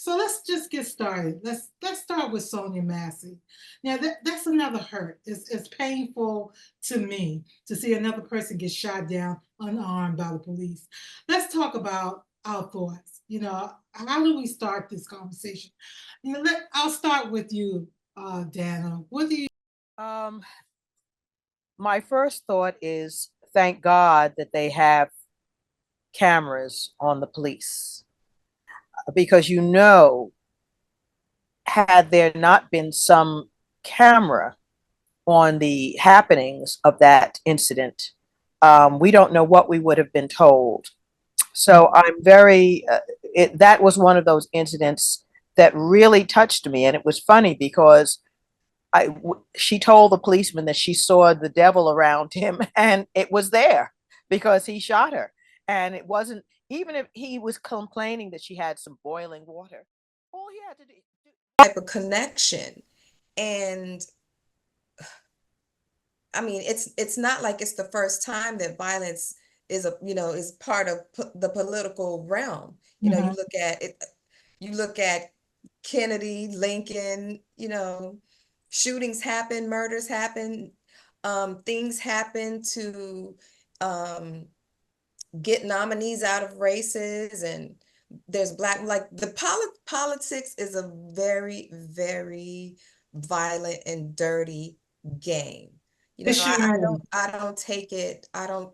So let's just get started. Let's start with Sonya Massey. Now that's another hurt. It's painful to me to see another person get shot down unarmed by the police. Let's talk about our thoughts. How do we start this conversation? I'll start with you, Dana. What do you? Um, my first thought is thank God that they have cameras on the police because had there not been some camera on the happenings of that incident, we don't know what we would have been told. So I'm that was one of those incidents that really touched me. And it was funny because she told the policeman that she saw the devil around him and it was there because he shot her. And it wasn't, even if he was complaining that she had some boiling water, all he had to do. Type of connection. And I mean, it's not like it's the first time that violence is part of the political realm. You look at it, you look at Kennedy, Lincoln, shootings happen, murders happen, things happen to get nominees out of races, and there's like the politics is a very, very violent and dirty game. I don't take it, I don't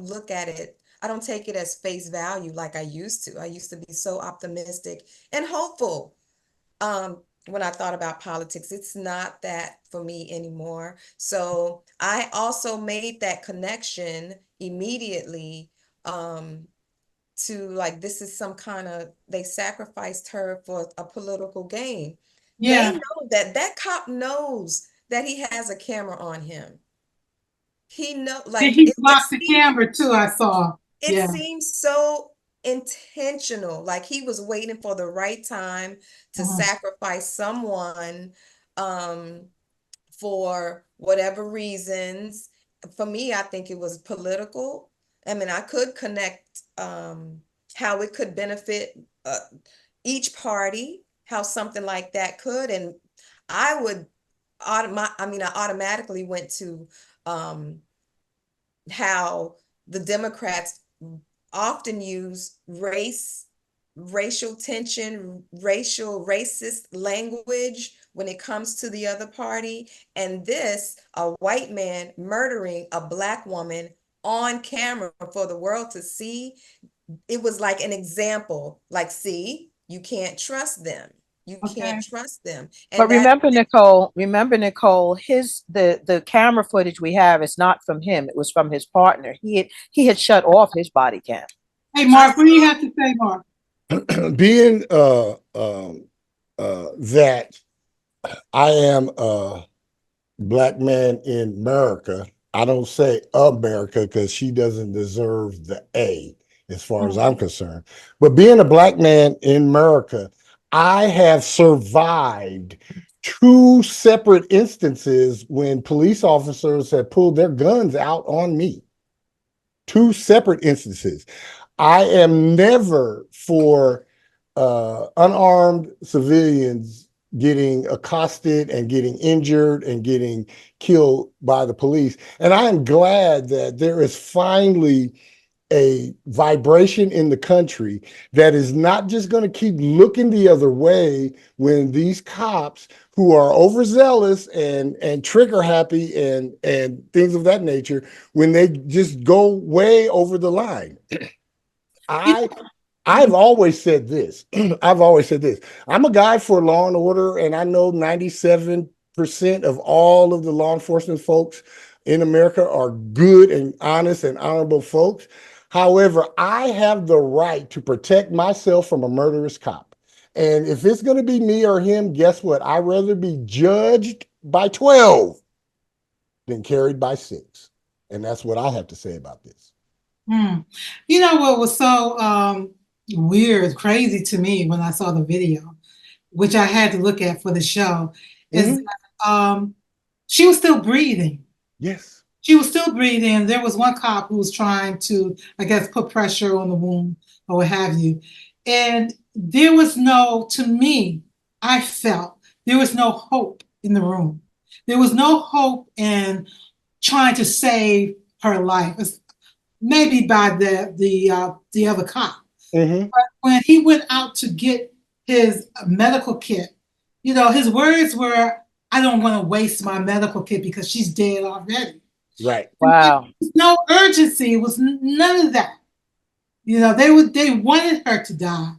look at it, I don't take it as face value like I used to. I used to be so optimistic and hopeful when I thought about politics. It's not that for me anymore. So I also made that connection immediately to like, this is some kind of, they sacrificed her for a political gain. Yeah. They know that cop knows that he has a camera on him. He like he blocked the camera too. I saw. It seems so intentional, like he was waiting for the right time to sacrifice someone for whatever reasons. For me, I think it was political. I mean, I could connect how it could benefit each party, how something like that could, and I would I automatically went to how the Democrats often use racial tension, racist language when it comes to the other party. And a white man murdering a Black woman on camera for the world to see, it was like an example, like, see, you can't trust them. You can't trust them. And but remember, Nicole, the camera footage we have is not from him. It was from his partner. He had shut off his body cam. Hey, Mark, what do you have to say, Mark? Being that I am a Black man in America, I don't say America because she doesn't deserve the A as far as I'm concerned. But being a Black man in America, I have survived 2 separate instances when police officers have pulled their guns out on me. 2 separate instances. I am never for unarmed civilians getting accosted and getting injured and getting killed by the police. And I am glad that there is finally a vibration in the country that is not just going to keep looking the other way when these cops who are overzealous and trigger happy and things of that nature, when they just go way over the line. I've always said this. I'm a guy for law and order, and I know 97% of all of the law enforcement folks in America are good and honest and honorable folks. However, I have the right to protect myself from a murderous cop. And if it's going to be me or him, guess what? I'd rather be judged by 12 than carried by 6. And that's what I have to say about this. You know what was so weird, crazy to me when I saw the video, which I had to look at for the show, is that she was still breathing. Yes. She was still breathing. There was one cop who was trying to, I guess, put pressure on the wound or what have you. And there was no, to me, I felt there was no hope in the room. There was no hope in trying to save her life, maybe by the other cop. Mm-hmm. But when he went out to get his medical kit, you know, his words were, "I don't want to waste my medical kit because she's dead already." Right. Wow. No urgency. It was none of that. You know, they wanted her to die.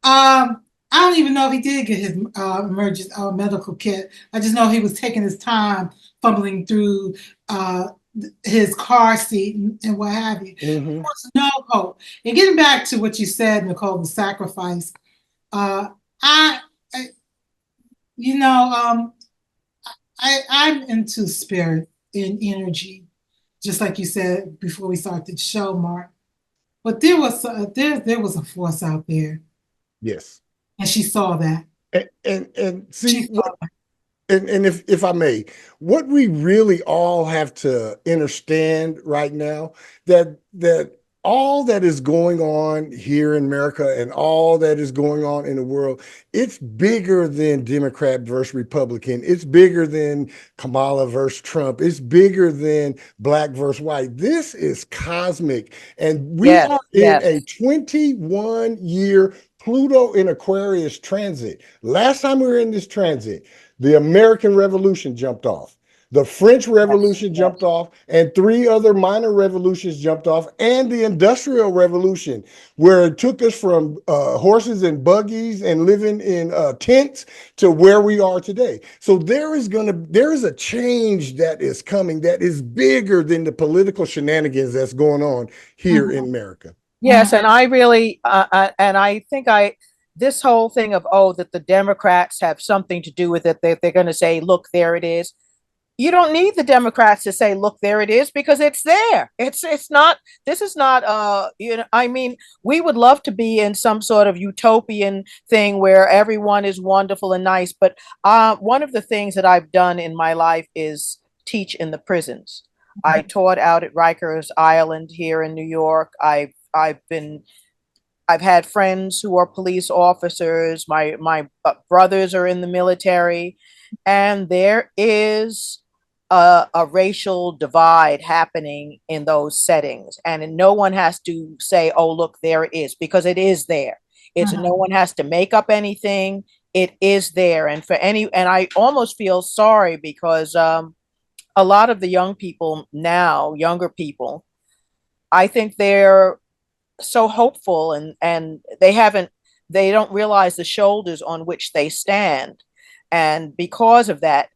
I don't even know if he did get his emergency medical kit. I just know he was taking his time fumbling through his car seat and what have you. Mm-hmm. There was no hope. And getting back to what you said, Nicole, the sacrifice. I you know, I'm into spirit and energy, just like you said before we started the show, Mark. But there was a force out there, Yes. and she saw that. And She see saw what, that. and if I may, what we really all have to understand right now, that all that is going on here in America and all that is going on in the world, it's bigger than Democrat versus Republican. It's bigger than Kamala versus Trump. It's bigger than black versus white. This is cosmic. And we Yes, are in yes. a 21-year Pluto in Aquarius transit. Last time we were in this transit, the American Revolution jumped off. The French Revolution jumped off, and 3 other minor revolutions jumped off, and the Industrial Revolution, where it took us from horses and buggies and living in tents to where we are today. So there is a change that is coming that is bigger than the political shenanigans that's going on here in America. Yes, and I really, and I think this whole thing of, oh, that the Democrats have something to do with it, they're going to say, look, there it is. You don't need the Democrats to say, look, there it is, because it's there. It's not, this is not, you know, I mean, we would love to be in some sort of utopian thing where everyone is wonderful and nice. But one of the things that I've done in my life is teach in the prisons. I taught out at Rikers Island here in New York. I've had friends who are police officers. My brothers are in the military, and there is a racial divide happening in those settings. And no one has to say, "Oh, look, there it is," because it is there. It's no one has to make up anything. It is there, and I almost feel sorry because a lot of the young people now, younger people, I think they're so hopeful and they don't realize the shoulders on which they stand. And because of that,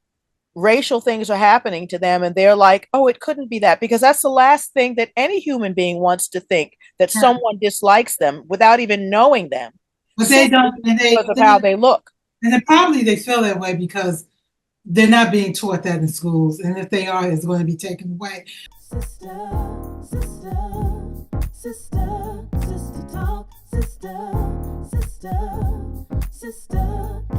racial things are happening to them and they're like, oh, it couldn't be that, because that's the last thing that any human being wants to think, that someone dislikes them without even knowing them. But they don't, because of how they look. And then probably they feel that way because they're not being taught that in schools, and if they are, it's going to be taken away. Sister, sister, sister, sister talk, sister, sister, sister.